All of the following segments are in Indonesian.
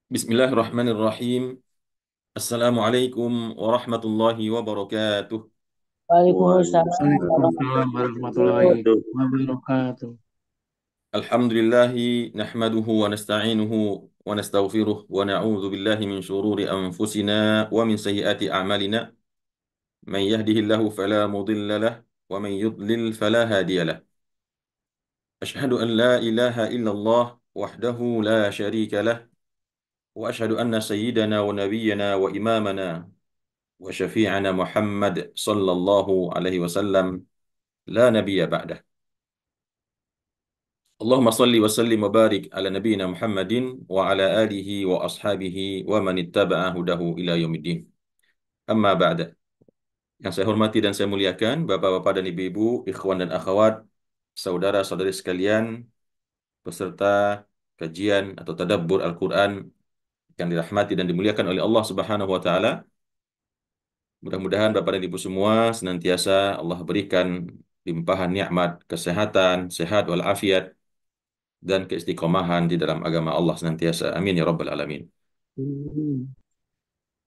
Bismillahirrahmanirrahim. Assalamualaikum warahmatullahi wabarakatuh. Waalaikumsalam Waalaikumsalam warahmatullahi warahmatullahi wabarakatuh. wabarakatuh. Alhamdulillahi nahmaduhu wa nasta'inuhu wa nastaghfiruh wa na'udzu billahi min syururi anfusina wa min sayyiati a'malina. Man yahdihillahu fala mudilla lah wa man yudlil fala hadiya lah. Asyhadu an la ilaha illallah wahdahu la syarika lah wa asyhadu anna sayyidana wa nabiyyana wa imamana wa syafi'ana Muhammad sallallahu alaihi wasallam la nabiyya ba'dah. Allahumma salli wa sallim wa barik ala nabiyyina Muhammadin wa ala alihi wa ashabihi wa man ittaba'a hudahu ila yaumiddin. Amma ba'da. Yang saya hormati dan saya muliakan Bapak-bapak dan Ibu-ibu, ikhwan dan akhwat, saudara-saudari sekalian, peserta kajian atau tadabbur Al-Qur'an yang dirahmati dan dimuliakan oleh Allah Subhanahu wa taala. Mudah-mudahan Bapak dan Ibu semua senantiasa Allah berikan limpahan nikmat, kesehatan, sehat walafiat dan keistiqomahan di dalam agama Allah senantiasa. Amin ya rabbal alamin.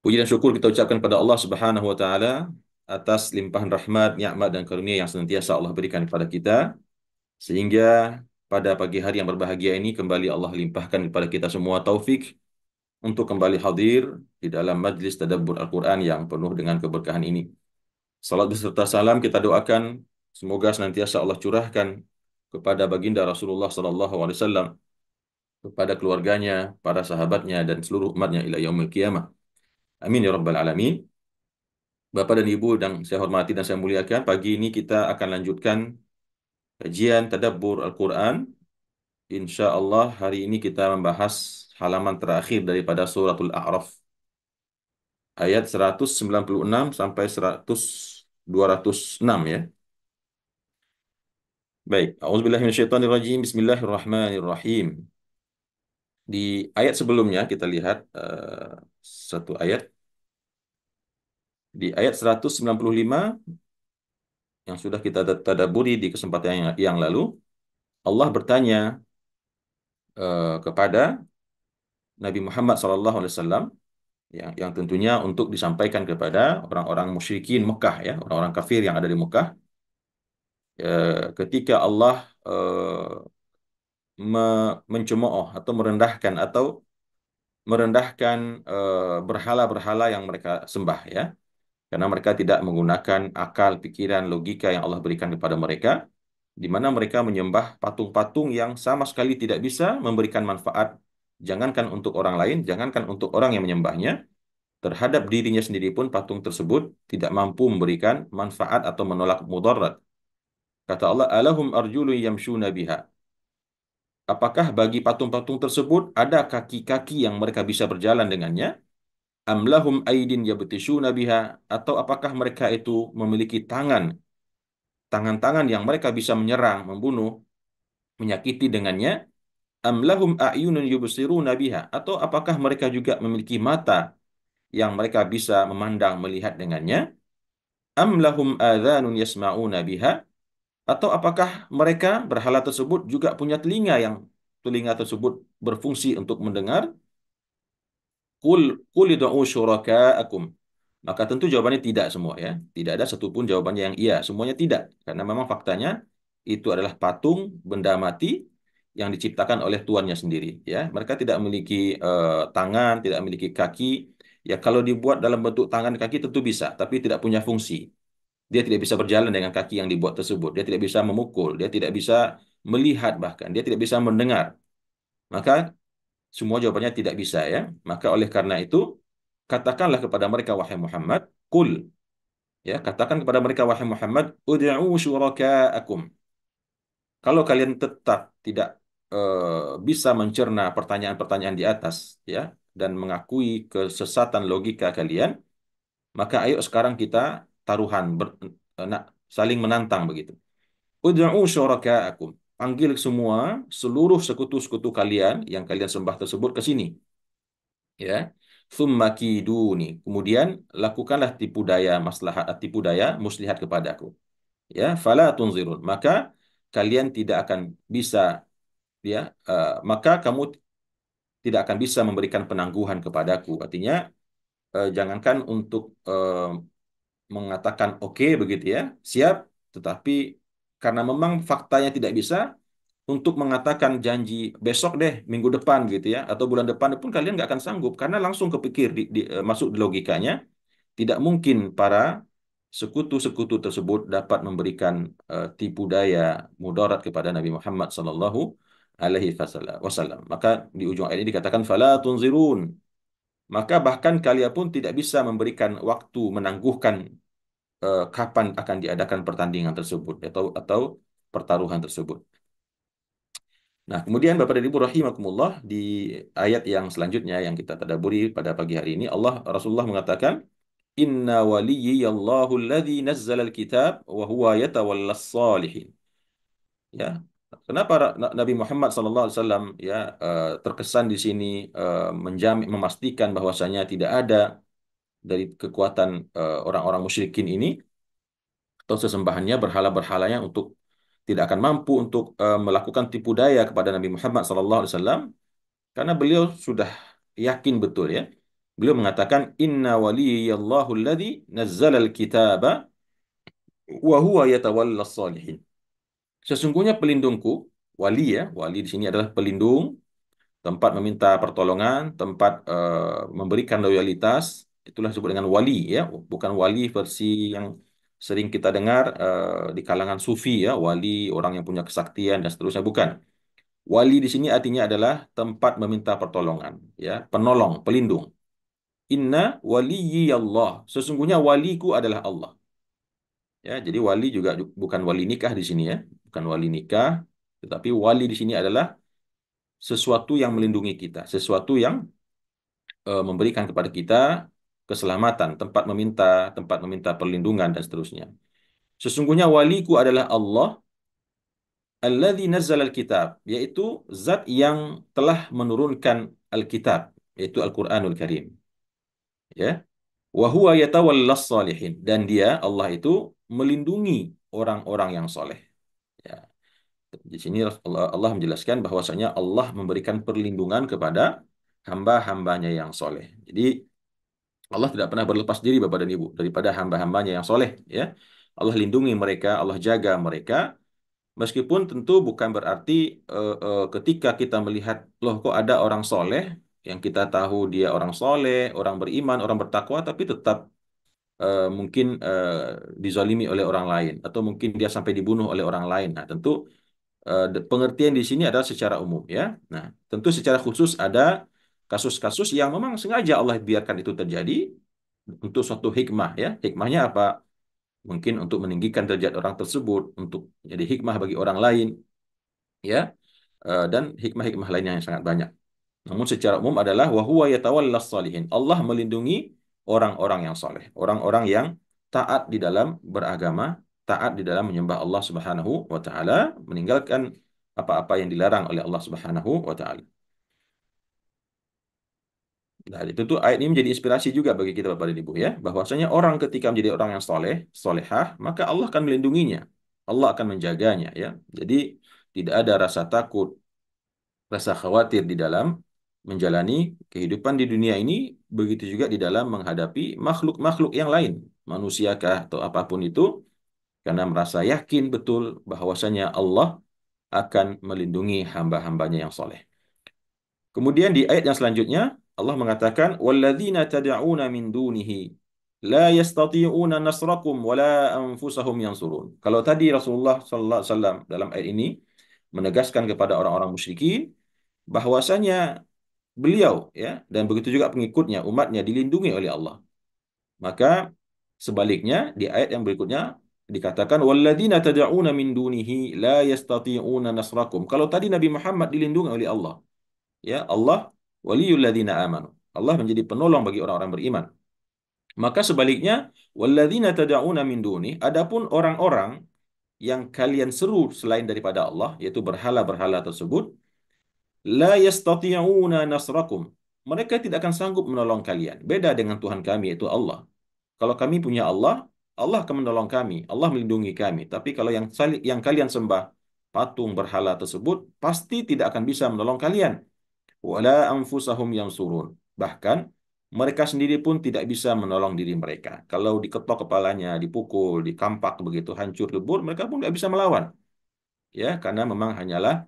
Puji dan syukur kita ucapkan pada Allah Subhanahu wa taala atas limpahan rahmat, nikmat dan karunia yang senantiasa Allah berikan kepada kita sehingga pada pagi hari yang berbahagia ini kembali Allah limpahkan kepada kita semua taufik untuk kembali hadir di dalam majlis tadabbur Al-Qur'an yang penuh dengan keberkahan ini. Salat beserta salam kita doakan semoga senantiasa Allah curahkan kepada baginda Rasulullah sallallahu alaihi wasallam, kepada keluarganya, para sahabatnya dan seluruh umatnya ila yaumil qiyamah. Amin ya rabbal alamin. Bapak dan Ibu yang saya hormati dan saya muliakan, pagi ini kita akan lanjutkan kajian tadabbur Al-Quran. Insya Allah hari ini kita membahas halaman terakhir daripada suratul A'raf. Ayat 196 sampai 206 ya. Baik, A'udzubillahiminasyaitonirrajim. Bismillahirrahmanirrahim. Di ayat sebelumnya kita lihat satu ayat. Di ayat 195 yang sudah kita tadabburi di kesempatan yang lalu, Allah bertanya kepada Nabi Muhammad SAW yang tentunya untuk disampaikan kepada orang-orang musyrikin Mekah ya, orang-orang kafir yang ada di Mekah. Ketika Allah mencemooh atau merendahkan berhala-berhala yang mereka sembah ya, karena mereka tidak menggunakan akal, pikiran, logika yang Allah berikan kepada mereka, di mana mereka menyembah patung-patung yang sama sekali tidak bisa memberikan manfaat, jangankan untuk orang lain, jangankan untuk orang yang menyembahnya, terhadap dirinya sendiri pun patung tersebut tidak mampu memberikan manfaat atau menolak mudarat. Kata Allah, alahum arjulu yamshuna biha. Apakah bagi patung-patung tersebut ada kaki-kaki yang mereka bisa berjalan dengannya? Am lahum aidin yabtishuna biha, atau apakah mereka itu memiliki tangan-tangan yang mereka bisa menyerang, membunuh, menyakiti dengannya? Am lahum a'yunun yubsiruna biha, atau apakah mereka juga memiliki mata yang mereka bisa memandang, melihat dengannya? Am lahum adhanun yasma'una biha, atau apakah mereka berhala tersebut juga punya telinga yang telinga tersebut berfungsi untuk mendengar? Qul id'u syuraka'akum. Maka tentu jawabannya tidak semua ya. Tidak ada satupun jawabannya yang iya. Semuanya tidak. Karena memang faktanya itu adalah patung benda mati yang diciptakan oleh tuannya sendiri. Ya, mereka tidak memiliki tangan, tidak memiliki kaki. Ya, kalau dibuat dalam bentuk tangan dan kaki tentu bisa, tapi tidak punya fungsi. Dia tidak bisa berjalan dengan kaki yang dibuat tersebut. Dia tidak bisa memukul. Dia tidak bisa melihat bahkan. Dia tidak bisa mendengar. Maka semua jawabannya tidak bisa ya. Maka oleh karena itu, katakanlah kepada mereka wahai Muhammad, qul ya, katakan kepada mereka wahai Muhammad, ud'u syuraka'akum. Kalau kalian tetap tidak bisa mencerna pertanyaan-pertanyaan di atas ya dan mengakui kesesatan logika kalian, maka ayo sekarang kita taruhan saling menantang begitu. Ud'u syuraka'akum. Panggil semua seluruh sekutu-sekutu kalian yang kalian sembah tersebut ke sini. Ya. Tsumma kiduni. Kemudian lakukanlah tipu daya maslahat, tipu daya muslihat kepadaku. Ya, fala tunzirun. Maka kalian tidak akan bisa, ya, maka kamu tidak akan bisa memberikan penangguhan kepadaku. Artinya jangankan untuk mengatakan oke begitu ya, siap, tetapi karena memang faktanya tidak bisa, untuk mengatakan janji besok deh, minggu depan gitu ya, atau bulan depan pun kalian nggak akan sanggup, karena langsung kepikir masuk di logikanya, tidak mungkin para sekutu-sekutu tersebut dapat memberikan tipu daya mudarat kepada Nabi Muhammad sallallahu alaihi wasallam. Maka di ujung ayat ini dikatakan fala tunzirun. Maka bahkan kalian pun tidak bisa memberikan waktu menangguhkan kapan akan diadakan pertandingan tersebut atau pertaruhan tersebut. Nah, kemudian Bapak dan Ibu rahimakumullah, di ayat yang selanjutnya yang kita tadabburi pada pagi hari ini, Rasulullah mengatakan, Inna waliyyallahu alladhi nazzala al-kitab wa huwa yatawallas salihin. Ya. Kenapa Nabi Muhammad SAW ya terkesan di sini menjamin memastikan bahwasanya tidak ada dari kekuatan orang-orang musyrikin ini atau sesembahannya berhala-berhalanya untuk tidak akan mampu untuk melakukan tipu daya kepada Nabi Muhammad SAW karena beliau sudah yakin betul ya. Beliau mengatakan inna waliyallahu alladhi nazzala al-kitaba wa huwa yatawallas salihin. Sesungguhnya pelindungku, wali ya, wali di sini adalah pelindung, tempat meminta pertolongan, tempat memberikan loyalitas, itulah disebut dengan wali ya, bukan wali versi yang sering kita dengar di kalangan sufi ya, wali orang yang punya kesaktian dan seterusnya, bukan. Wali di sini artinya adalah tempat meminta pertolongan, ya, penolong, pelindung. Inna waliyyi Allah. Sesungguhnya waliku adalah Allah. Ya, jadi wali juga bukan wali nikah di sini ya, bukan wali nikah, tetapi wali di sini adalah sesuatu yang melindungi kita, sesuatu yang memberikan kepada kita keselamatan, tempat meminta perlindungan dan seterusnya. Sesungguhnya waliku adalah Allah alladzi nazzala al-kitab, yaitu zat yang telah menurunkan Alkitab, yaitu Al-Qur'anul Karim. Ya. Wa huwa yatawallas salihin, dan dia Allah itu melindungi orang-orang yang soleh. Ya. Di sini Allah menjelaskan bahwasanya Allah memberikan perlindungan kepada hamba-hambanya yang soleh. Jadi Allah tidak pernah berlepas diri Bapak dan Ibu daripada hamba-hambanya yang soleh. Ya. Allah lindungi mereka, Allah jaga mereka. Meskipun tentu bukan berarti ketika kita melihat, loh kok ada orang soleh, yang kita tahu dia orang soleh, orang beriman, orang bertakwa, tapi tetap mungkin dizalimi oleh orang lain, atau mungkin dia sampai dibunuh oleh orang lain. Nah, tentu pengertian di sini adalah secara umum ya. Nah, tentu secara khusus ada kasus-kasus yang memang sengaja Allah biarkan itu terjadi untuk suatu hikmah ya. Hikmahnya apa? Mungkin untuk meninggikan derajat orang tersebut, untuk jadi hikmah bagi orang lain, ya, dan hikmah-hikmah lainnya yang sangat banyak. Namun secara umum adalah wa huwa yatawallas salihin. Allah melindungi orang-orang yang soleh, orang-orang yang taat di dalam beragama, taat di dalam menyembah Allah Subhanahu wa taala, meninggalkan apa-apa yang dilarang oleh Allah Subhanahu wa taala. Nah, itu tuh ayat ini menjadi inspirasi juga bagi kita Bapak dan Ibu ya, bahwasanya orang ketika menjadi orang yang soleh, solehah, maka Allah akan melindunginya. Allah akan menjaganya ya. Jadi tidak ada rasa takut, rasa khawatir di dalam menjalani kehidupan di dunia ini, begitu juga di dalam menghadapi makhluk-makhluk yang lain, manusiakah atau apapun itu, karena merasa yakin betul bahwasanya Allah akan melindungi hamba-hambanya yang soleh. Kemudian di ayat yang selanjutnya Allah mengatakan walladzina tad'una min dunihi la yastati'una nasrakum wala anfusahum yansurun. Kalau tadi Rasulullah sallallahu alaihi wasallam dalam ayat ini menegaskan kepada orang-orang musyrikin bahwasanya beliau ya dan begitu juga pengikutnya umatnya dilindungi oleh Allah. Maka sebaliknya di ayat yang berikutnya dikatakan walladzina tad'una min dunihi la yastati'una nasrakum. Kalau tadi Nabi Muhammad dilindungi oleh Allah, ya Allah waliyul ladzina amanu. Allah menjadi penolong bagi orang-orang beriman. Maka sebaliknya walladzina tad'una min duni, adapun orang-orang yang kalian seru selain daripada Allah, yaitu berhala-berhala tersebut, la yastati'una nasrakum. Mereka tidak akan sanggup menolong kalian. Beda dengan Tuhan kami yaitu Allah. Kalau kami punya Allah, Allah akan menolong kami, Allah melindungi kami. Tapi kalau yang kalian sembah patung berhala tersebut pasti tidak akan bisa menolong kalian. wala anfusahum yansurun. Bahkan mereka sendiri pun tidak bisa menolong diri mereka. Kalau diketok kepalanya, dipukul, dikampak begitu hancur lebur, mereka pun nggak bisa melawan. Ya, karena memang hanyalah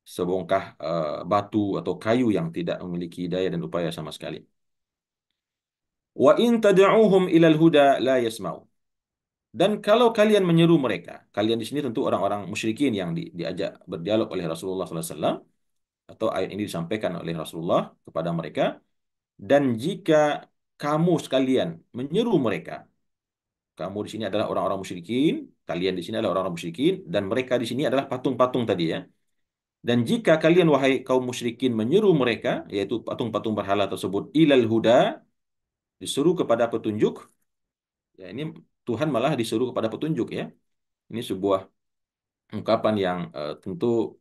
sebongkah batu atau kayu yang tidak memiliki daya dan upaya sama sekali. Wa in tad'uuhum ilal huda la yasma'u. Dan kalau kalian menyeru mereka, kalian di sini tentu orang-orang musyrikin yang diajak berdialog oleh Rasulullah SAW, atau ayat ini disampaikan oleh Rasulullah kepada mereka, dan jika kamu sekalian menyeru mereka, kamu di sini adalah orang-orang musyrikin, kalian di sini adalah orang-orang musyrikin, dan mereka di sini adalah patung-patung tadi ya. Dan jika kalian wahai kaum musyrikin menyeru mereka, yaitu patung-patung berhala tersebut, ilal huda, disuruh kepada petunjuk, ya ini Tuhan malah disuruh kepada petunjuk ya. Ini sebuah ungkapan yang tentu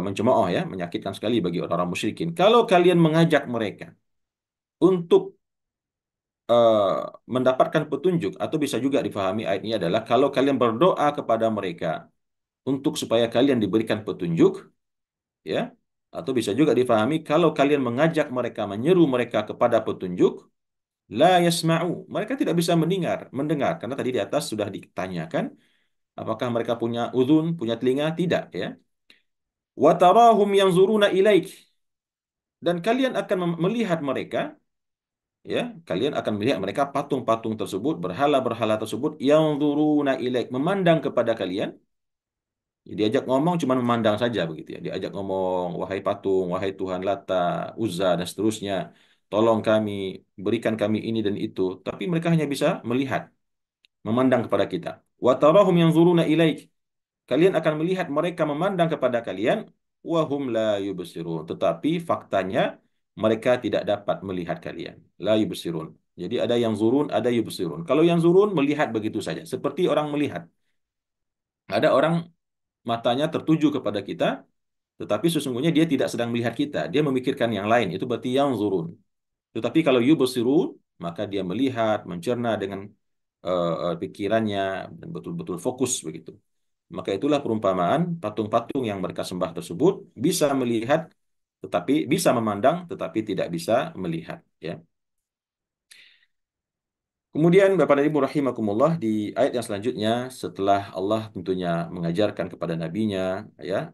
mencemooh ya, menyakitkan sekali bagi orang-orang musyrikin. Kalau kalian mengajak mereka untuk eh, mendapatkan petunjuk, atau bisa juga difahami ayat ini adalah kalau kalian berdoa kepada mereka untuk supaya kalian diberikan petunjuk, ya, atau bisa juga difahami kalau kalian mengajak mereka, menyeru mereka kepada petunjuk, la yasma'u, mereka tidak bisa mendengar, karena tadi di atas sudah ditanyakan apakah mereka punya uzun, punya telinga, tidak ya. Wa tarahum yanzuruna ilaik, dan kalian akan melihat mereka, ya, kalian akan melihat mereka patung-patung tersebut, berhala-berhala tersebut yang yanzuruna ilaik, memandang kepada kalian. Ya, diajak ngomong cuma memandang saja begitu ya. Diajak ngomong, wahai patung, wahai Tuhan Lata, Uzza dan seterusnya, tolong kami, berikan kami ini dan itu. Tapi mereka hanya bisa melihat, memandang kepada kita. Wa tarahum yanzuruna ilaik. Kalian akan melihat mereka memandang kepada kalian, wahum la yubsirun. Tetapi faktanya mereka tidak dapat melihat kalian. La yubsirun. Jadi ada yang zurun, ada yubsirun. Kalau yang zurun melihat begitu saja, seperti orang melihat. Ada orang matanya tertuju kepada kita, tetapi sesungguhnya dia tidak sedang melihat kita. Dia memikirkan yang lain. Itu berarti yang zurun. Tetapi kalau yubsirun, maka dia melihat, mencerna dengan pikirannya, dan betul-betul fokus begitu. Maka itulah perumpamaan patung-patung yang mereka sembah tersebut bisa melihat, tetapi bisa memandang, tetapi tidak bisa melihat. Ya. Kemudian Bapak dan Ibu rahimakumullah, di ayat yang selanjutnya setelah Allah tentunya mengajarkan kepada nabinya ya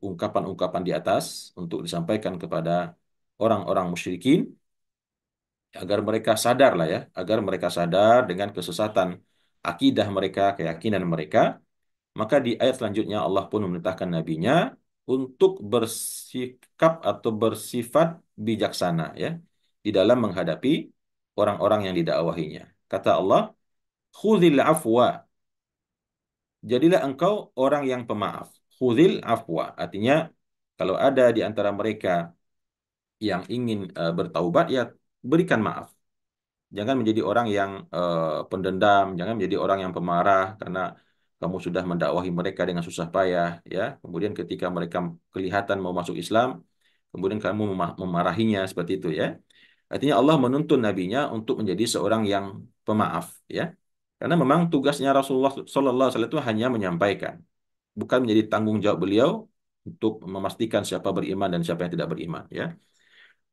ungkapan-ungkapan di atas untuk disampaikan kepada orang-orang musyrikin agar mereka sadar lah ya, agar mereka sadar dengan kesesatan akidah mereka, keyakinan mereka. Maka di ayat selanjutnya Allah pun memerintahkan nabinya untuk bersikap atau bersifat bijaksana ya di dalam menghadapi orang-orang yang didakwahinya. Kata Allah, "Khudhil afwa." Jadilah engkau orang yang pemaaf. Khudhil afwa artinya kalau ada di antara mereka yang ingin bertaubat, ya berikan maaf. Jangan menjadi orang yang pendendam, jangan menjadi orang yang pemarah karena kamu sudah mendakwahi mereka dengan susah payah, ya. Kemudian ketika mereka kelihatan mau masuk Islam, kemudian kamu memarahinya seperti itu, ya. Artinya Allah menuntun nabinya untuk menjadi seorang yang pemaaf, ya. Karena memang tugasnya Rasulullah SAW itu hanya menyampaikan, bukan menjadi tanggung jawab beliau untuk memastikan siapa beriman dan siapa yang tidak beriman, ya.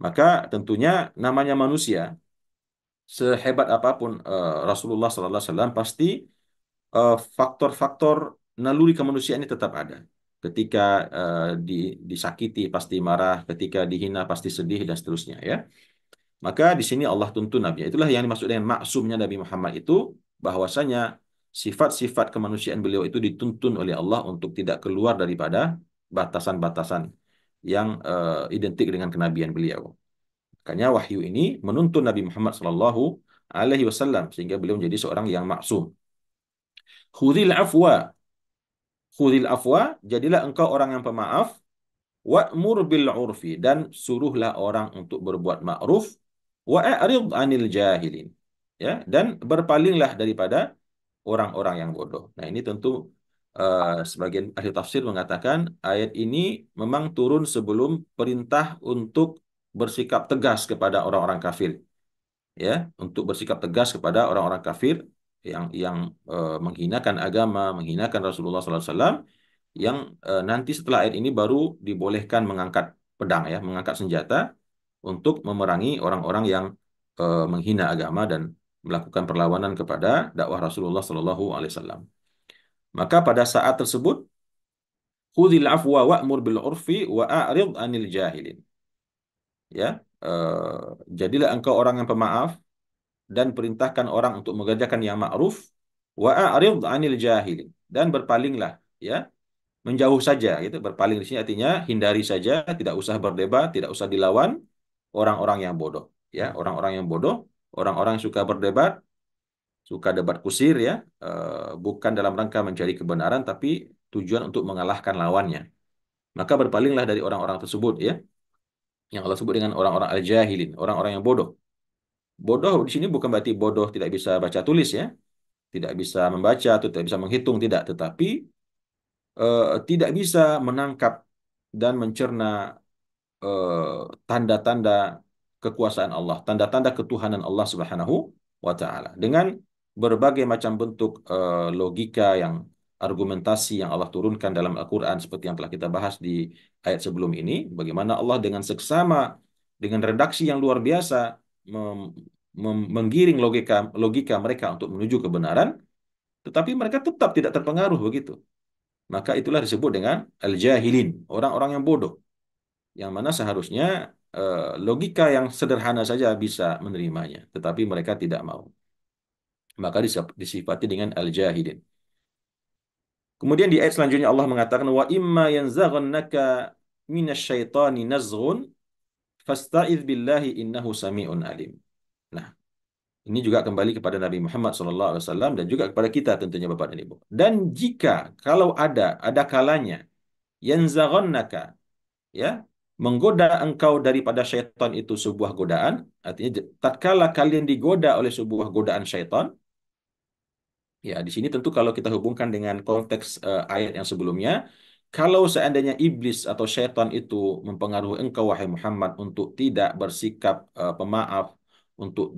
Maka tentunya namanya manusia, sehebat apapun Rasulullah SAW, pasti faktor-faktor naluri kemanusiaan ini tetap ada. Ketika disakiti pasti marah, ketika dihina pasti sedih dan seterusnya ya. Maka di sini Allah tuntun Nabi. Itulah yang dimaksud dengan maksumnya Nabi Muhammad itu, bahwasanya sifat-sifat kemanusiaan beliau itu dituntun oleh Allah untuk tidak keluar daripada batasan-batasan yang identik dengan kenabian beliau. Makanya wahyu ini menuntun Nabi Muhammad SAW sehingga beliau menjadi seorang yang maksum. Khudil afwa, khudil afwa, jadilah engkau orang yang pemaaf, wa'mur bil urfi, dan suruhlah orang untuk berbuat ma'ruf, wa'arid anil jahilin. Ya, dan berpalinglah daripada orang-orang yang bodoh. Nah, ini tentu sebagian ahli tafsir mengatakan ayat ini memang turun sebelum perintah untuk bersikap tegas kepada orang-orang kafir, ya, untuk bersikap tegas kepada orang-orang kafir yang menghinakan agama, menghinakan Rasulullah SAW, yang nanti setelah ayat ini baru dibolehkan mengangkat pedang ya, mengangkat senjata untuk memerangi orang-orang yang menghina agama dan melakukan perlawanan kepada dakwah Rasulullah Shallallahu Alaihi Wasallam. Maka pada saat tersebut, khudhil afwa wa'mur bil urfi wa a'rid anil jahilin. Ya, jadilah engkau orang yang pemaaf dan perintahkan orang untuk mengerjakan yang ma'ruf wa a'rid anil jahilin, dan berpalinglah ya, menjauh saja gitu. Berpaling di sini artinya hindari saja, tidak usah berdebat, tidak usah dilawan orang-orang yang bodoh ya, orang-orang yang bodoh, orang-orang yang suka berdebat, suka debat kusir ya, bukan dalam rangka mencari kebenaran tapi tujuan untuk mengalahkan lawannya. Maka berpalinglah dari orang-orang tersebut ya, yang Allah sebut dengan orang-orang al-jahilin, orang-orang yang bodoh. Bodoh di sini bukan berarti bodoh tidak bisa baca tulis ya, tidak bisa membaca atau tidak bisa menghitung, tidak, tetapi tidak bisa menangkap dan mencerna tanda-tanda kekuasaan Allah, tanda-tanda ketuhanan Allah Subhanahu wa taala dengan berbagai macam bentuk logika yang argumentasi yang Allah turunkan dalam Al-Qur'an seperti yang telah kita bahas di ayat sebelum ini, bagaimana Allah dengan seksama, dengan redaksi yang luar biasa menggiring logika logika mereka untuk menuju kebenaran, tetapi mereka tetap tidak terpengaruh begitu. Maka itulah disebut dengan al-jahilin, orang-orang yang bodoh, yang mana seharusnya logika yang sederhana saja bisa menerimanya, tetapi mereka tidak mau. Maka disifati dengan al-jahilin. Kemudian di ayat selanjutnya Allah mengatakan wa imma yanzaghannaka minasyaitani nazghun fasta'iz billahi innahu sami'un alim. Nah, ini juga kembali kepada Nabi Muhammad SAW dan juga kepada kita tentunya Bapak dan Ibu. Dan jika kalau ada kalanya yanzaghannaka ya, menggoda engkau daripada syaitan itu sebuah godaan, artinya tatkala kalian digoda oleh sebuah godaan syaitan, ya di sini tentu kalau kita hubungkan dengan konteks ayat yang sebelumnya, kalau seandainya iblis atau syaitan itu mempengaruhi engkau wahai Muhammad untuk tidak bersikap pemaaf, untuk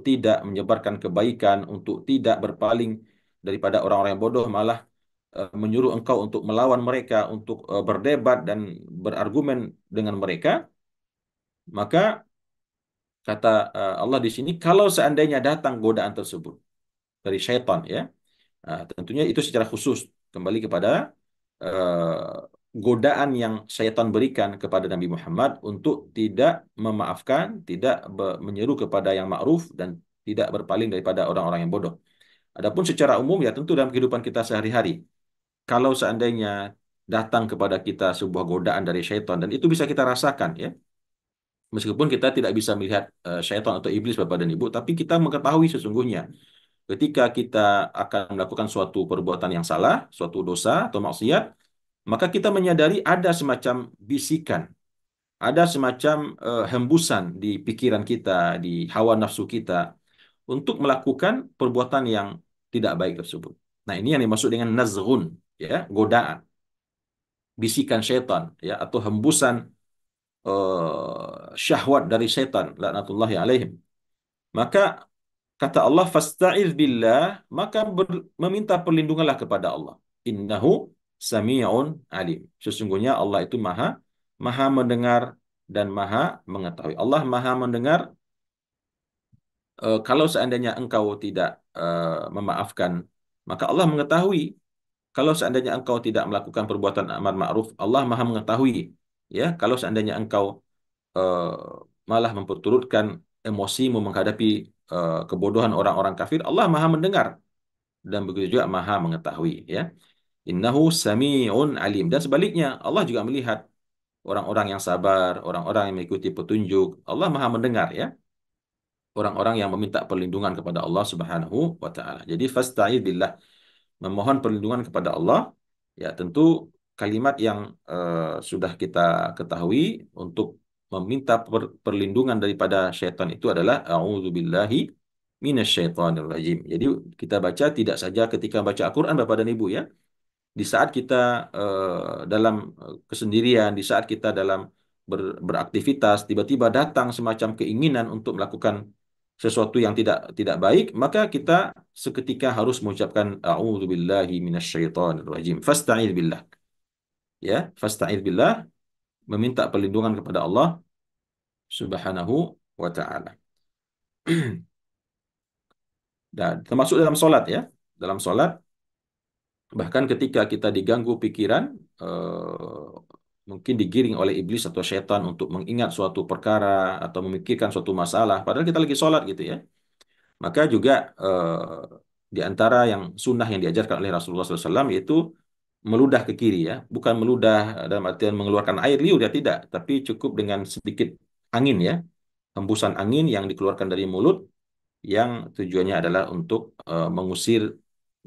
tidak menyebarkan kebaikan, untuk tidak berpaling daripada orang-orang yang bodoh, malah menyuruh engkau untuk melawan mereka, untuk berdebat dan berargumen dengan mereka, maka kata Allah di sini, kalau seandainya datang godaan tersebut dari syaitan ya, tentunya itu secara khusus kembali kepada uh, godaan yang syaitan berikan kepada Nabi Muhammad untuk tidak memaafkan, tidak menyeru kepada yang ma'ruf dan tidak berpaling daripada orang-orang yang bodoh. Adapun secara umum ya tentu dalam kehidupan kita sehari-hari, kalau seandainya datang kepada kita sebuah godaan dari syaitan dan itu bisa kita rasakan ya, meskipun kita tidak bisa melihat syaitan atau iblis Bapak dan Ibu, tapi kita mengetahui sesungguhnya ketika kita akan melakukan suatu perbuatan yang salah, suatu dosa atau maksiat, maka kita menyadari ada semacam bisikan, ada semacam hembusan di pikiran kita, di hawa nafsu kita untuk melakukan perbuatan yang tidak baik tersebut. Nah, ini yang dimaksud dengan nazghun, ya, godaan, bisikan syaitan, ya, atau hembusan syahwat dari syaitan, laknatullahi alaihim. Maka kata Allah, fasta'iz billah, maka meminta perlindunganlah kepada Allah. Innahu sami'un alim. Sesungguhnya Allah itu maha maha mendengar dan maha mengetahui. Allah maha mendengar kalau seandainya engkau tidak memaafkan, maka Allah mengetahui. Kalau seandainya engkau tidak melakukan perbuatan amar ma'ruf, Allah maha mengetahui. Ya, kalau seandainya engkau eh, malah memperturutkan emosimu menghadapi kebodohan orang-orang kafir, Allah maha mendengar dan begitu juga maha mengetahui ya. Innahu sami'un alim, dan sebaliknya Allah juga melihat orang-orang yang sabar, orang-orang yang mengikuti petunjuk. Allah maha mendengar ya, orang-orang yang meminta perlindungan kepada Allah Subhanahu wa taala. Jadi fasta'id billah, memohon perlindungan kepada Allah, ya tentu kalimat yang sudah kita ketahui untuk meminta perlindungan daripada syaitan itu adalah a'udzubillahi minasyaitonir rajim. Jadi kita baca tidak saja ketika baca Al-Qur'an Bapak dan Ibu ya, di saat kita dalam kesendirian, di saat kita dalam beraktivitas, tiba-tiba datang semacam keinginan untuk melakukan sesuatu yang tidak tidak baik, maka kita seketika harus mengucapkan a'udzubillahi minasyaitonir rajim. Fasta'idz billah. Ya, fasta'idz billah, meminta perlindungan kepada Allah Subhanahu wa taala. Dan termasuk dalam solat ya. Dalam solat, bahkan ketika kita diganggu pikiran, mungkin digiring oleh iblis atau syaitan untuk mengingat suatu perkara atau memikirkan suatu masalah, padahal kita lagi sholat gitu ya. Maka juga di antara yang sunnah yang diajarkan oleh Rasulullah SAW yaitu meludah ke kiri ya, bukan meludah dalam artian mengeluarkan air liur ya tidak, tapi cukup dengan sedikit angin ya, hembusan angin yang dikeluarkan dari mulut yang tujuannya adalah untuk mengusir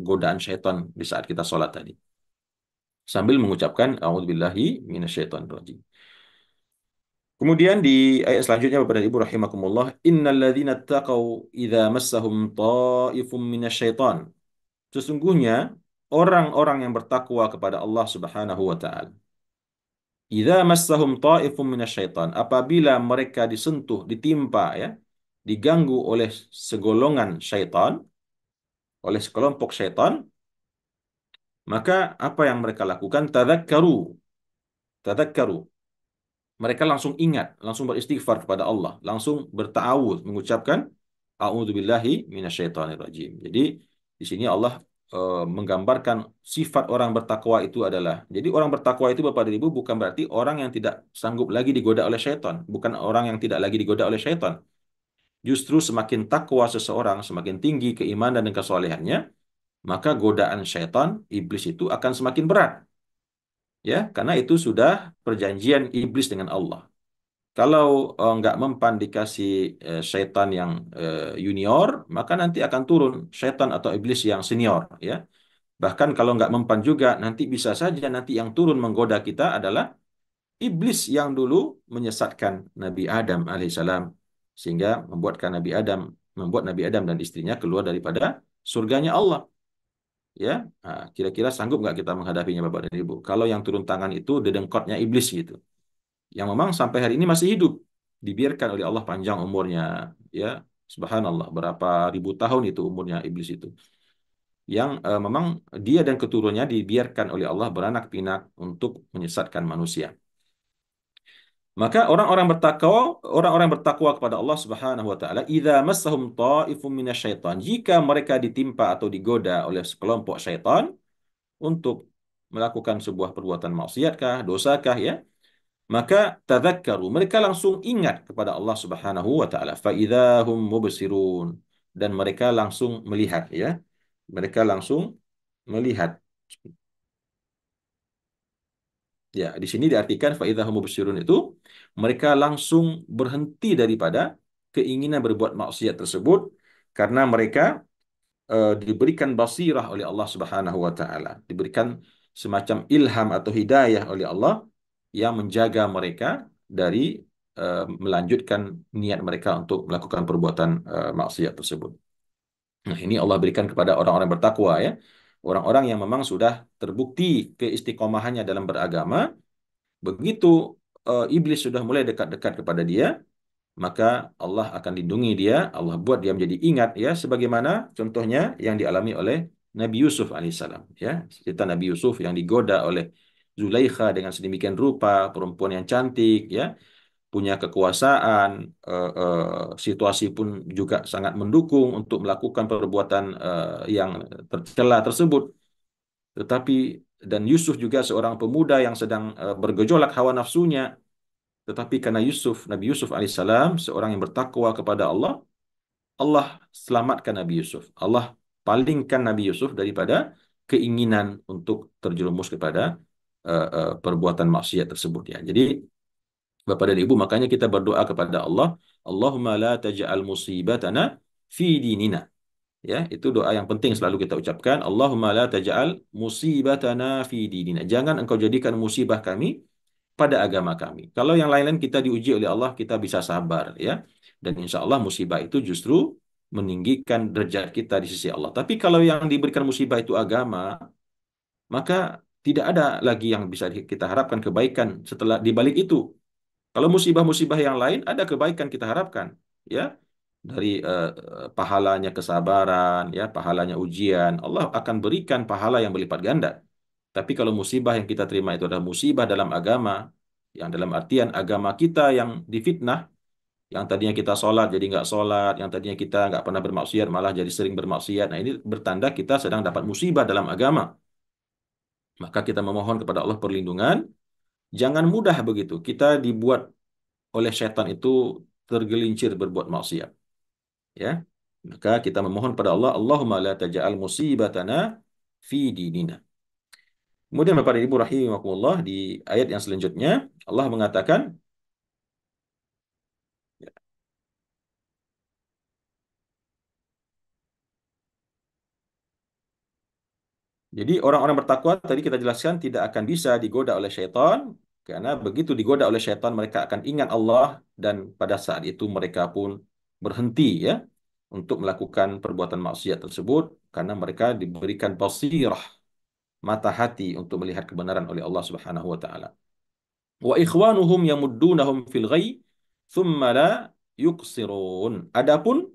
godaan syaitan di saat kita sholat tadi. Sambil mengucapkan a'udzubillahi minasyaitonirrajim. Kemudian di ayat selanjutnya Bapak dan Ibu rahimakumullah, innalladzina taqau idza massahum ta'ifum minasyaiton. Sesungguhnya orang-orang yang bertakwa kepada Allah Subhanahu wa taala. Idza massahum ta'ifum minasyaiton, apabila mereka disentuh, ditimpa ya, diganggu oleh segolongan syaitan, oleh sekelompok syaitan, maka apa yang mereka lakukan? Tadzakkaru. Tadzakkaru. Mereka langsung ingat, langsung beristighfar kepada Allah, langsung berta'awudz, mengucapkan a'udzubillahi minasyaitonirrajim. Jadi di sini Allah menggambarkan sifat orang bertakwa itu adalah, jadi orang bertakwa itu Bapak dan Ibu bukan berarti orang yang tidak sanggup lagi digoda oleh syaitan, bukan orang yang tidak lagi digoda oleh syaitan. Justru semakin takwa seseorang, semakin tinggi keimanan dan kesolehannya, maka godaan syaitan, iblis itu akan semakin berat. Ya, karena itu sudah perjanjian iblis dengan Allah. Kalau nggak mempan dikasih syaitan yang junior, maka nanti akan turun syaitan atau iblis yang senior. Ya, bahkan kalau nggak mempan juga, nanti bisa saja nanti yang turun menggoda kita adalah iblis yang dulu menyesatkan Nabi Adam alaihissalam, sehingga membuat Nabi Adam dan istrinya keluar daripada surganya Allah. Ya, nah, kira-kira sanggup nggak kita menghadapinya Bapak dan Ibu? Kalau yang turun tangan itu dedengkotnya iblis gitu, yang memang sampai hari ini masih hidup, dibiarkan oleh Allah panjang umurnya, ya subhanallah berapa ribu tahun itu umurnya iblis itu, yang memang dia dan keturunannya dibiarkan oleh Allah beranak pinak untuk menyesatkan manusia. Maka orang-orang bertakwa kepada Allah Subhanahu wa taala, idza massahum ta'ifum minasyaiton, jika mereka ditimpa atau digoda oleh sekelompok syaitan untuk melakukan sebuah perbuatan maksiatkah, dosakah ya, maka tadzakkaru, mereka langsung ingat kepada Allah Subhanahu wa taala, fa idzahum mubsirun, dan mereka langsung melihat ya. Mereka langsung melihat. Ya, di sini diartikan fa idzahum mubsirun itu mereka langsung berhenti daripada keinginan berbuat maksiat tersebut karena mereka diberikan basirah oleh Allah Subhanahu wa taala, diberikan semacam ilham atau hidayah oleh Allah yang menjaga mereka dari melanjutkan niat mereka untuk melakukan perbuatan maksiat tersebut. Nah, ini Allah berikan kepada orang-orang bertakwa ya. Orang-orang yang memang sudah terbukti keistiqomahannya dalam beragama, begitu iblis sudah mulai dekat-dekat kepada dia, maka Allah akan lindungi dia, Allah buat dia menjadi ingat ya, sebagaimana contohnya yang dialami oleh Nabi Yusuf alaihissalam ya, cerita Nabi Yusuf yang digoda oleh Zulaikha dengan sedemikian rupa, perempuan yang cantik ya, punya kekuasaan, situasi pun juga sangat mendukung untuk melakukan perbuatan yang tercela tersebut, tetapi dan Yusuf juga seorang pemuda yang sedang bergejolak hawa nafsunya, tetapi karena Nabi Yusuf alaihissalam seorang yang bertakwa kepada Allah, Allah selamatkan Nabi Yusuf. Allah palingkan Nabi Yusuf daripada keinginan untuk terjerumus kepada perbuatan maksiat tersebut ya. Jadi Bapak dan Ibu, makanya kita berdoa kepada Allah, Allahumma la taj'al musibatana fi dinina. Ya, itu doa yang penting selalu kita ucapkan, Allahumma la taj'al musibatana fi dinina. Jangan engkau jadikan musibah kami pada agama kami. Kalau yang lain-lain kita diuji oleh Allah, kita bisa sabar ya. Dan insya Allah musibah itu justru meninggikan derajat kita di sisi Allah. Tapi kalau yang diberikan musibah itu agama, maka tidak ada lagi yang bisa kita harapkan kebaikan setelah dibalik itu. Kalau musibah-musibah yang lain ada kebaikan kita harapkan, ya. Dari pahalanya kesabaran, ya, pahalanya ujian, Allah akan berikan pahala yang berlipat ganda. Tapi kalau musibah yang kita terima itu adalah musibah dalam agama, Yang dalam artian agama kita yang difitnah, yang tadinya kita sholat jadi nggak sholat, yang tadinya kita nggak pernah bermaksiat malah jadi sering bermaksiat. Nah, ini bertanda kita sedang dapat musibah dalam agama. Maka kita memohon kepada Allah perlindungan. Jangan mudah begitu. Kita dibuat oleh setan itu tergelincir berbuat maksiat. Ya, maka kita memohon pada Allah, Allahumma la taj'al musibatana fi dinina. Kemudian Bapak dan Ibu rahimakumullah, di ayat yang selanjutnya Allah mengatakan, jadi orang-orang bertakwa tadi kita jelaskan tidak akan bisa digoda oleh syaitan, karena begitu digoda oleh syaitan mereka akan ingat Allah, dan pada saat itu mereka pun berhenti ya untuk melakukan perbuatan maksiat tersebut, karena mereka diberikan basirah, mata hati untuk melihat kebenaran oleh Allah Subhanahu wa taala. Wa ikhwanuhum yamuddunahum fil ghayy thumma la yuqsirun. Adapun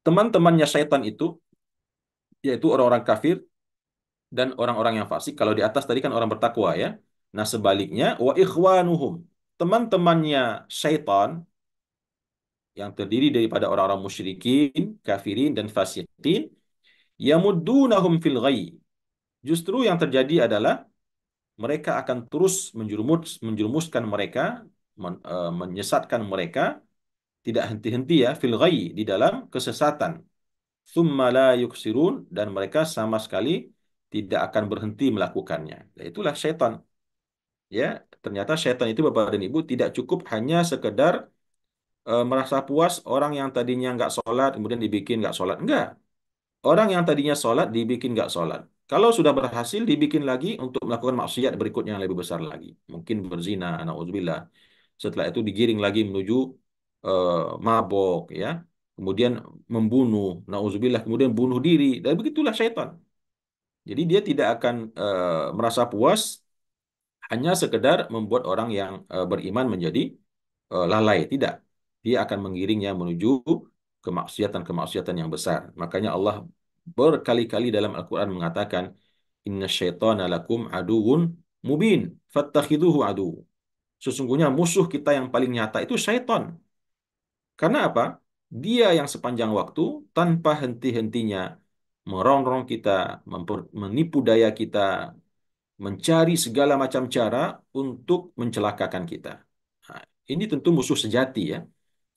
teman-temannya syaitan itu, yaitu orang-orang kafir dan orang-orang yang fasik. Kalau di atas tadi kan orang bertakwa ya. Nah, sebaliknya wa ikhwanuhum, teman-temannya syaitan yang terdiri daripada orang-orang musyrikin, kafirin dan fasikin, yamuddunahum fil ghayy. Justru yang terjadi adalah mereka akan terus menjerumuskan mereka, menyesatkan mereka tidak henti-henti ya, fil ghayy, di dalam kesesatan. Tsumma la yuksirun, dan mereka sama sekali tidak akan berhenti melakukannya. Nah, itulah syaitan. Ya, ternyata syaitan itu Bapak dan Ibu tidak cukup hanya sekedar merasa puas orang yang tadinya nggak sholat kemudian dibikin nggak sholat. Enggak. Orang yang tadinya sholat dibikin nggak sholat. Kalau sudah berhasil dibikin lagi untuk melakukan maksiat berikutnya yang lebih besar lagi. Mungkin berzina, na'udzubillah. Setelah itu digiring lagi menuju mabok ya. Kemudian membunuh, na'udzubillah, kemudian bunuh diri. Dan begitulah syaitan. Jadi dia tidak akan merasa puas hanya sekedar membuat orang yang beriman menjadi lalai. Tidak. Dia akan menggiringnya menuju kemaksiatan-kemaksiatan yang besar. Makanya Allah berkali-kali dalam Al-Quran mengatakan, Inna syaitana lakum aduun mubin, fattakhiduhu adu. Sesungguhnya musuh kita yang paling nyata itu syaitan. Karena apa? Dia yang sepanjang waktu, tanpa henti-hentinya, merongrong kita, menipu daya kita, mencari segala macam cara untuk mencelakakan kita. Nah, ini tentu musuh sejati ya.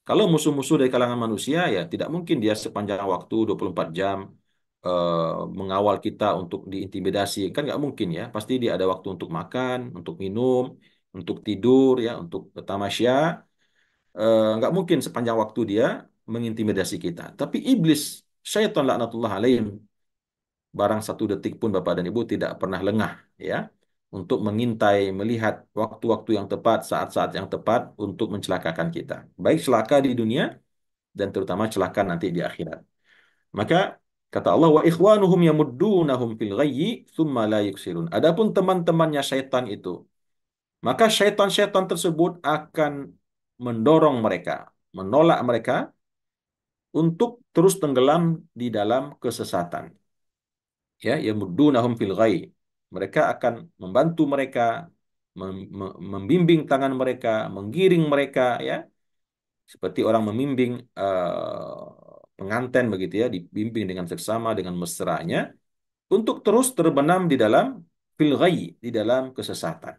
Kalau musuh-musuh dari kalangan manusia ya tidak mungkin dia sepanjang waktu 24 jam mengawal kita untuk diintimidasi. Kan nggak mungkin ya. Pasti dia ada waktu untuk makan, untuk minum, untuk tidur ya, untuk tamasya. Nggak mungkin sepanjang waktu dia mengintimidasi kita. Tapi iblis, syaitan laknatullah alaihim, barang satu detik pun Bapak dan Ibu tidak pernah lengah ya untuk mengintai, melihat waktu-waktu yang tepat, saat-saat yang tepat untuk mencelakakan kita. Baik celaka di dunia dan terutama celaka nanti di akhirat. Maka kata Allah, wa ikhwanuhum yamuddunahum fil ghayyi tsumma la yuksirun. Adapun teman-temannya syaitan itu, maka syaitan-syaitan tersebut akan mendorong mereka, menolak mereka untuk terus tenggelam di dalam kesesatan. Ya, yamuddunahum fil ghayy. Mereka akan membantu mereka, membimbing tangan mereka, menggiring mereka ya, seperti orang membimbing pengantin begitu ya, dibimbing dengan seksama, dengan mesranya untuk terus terbenam di dalam fil ghayy, di dalam kesesatan.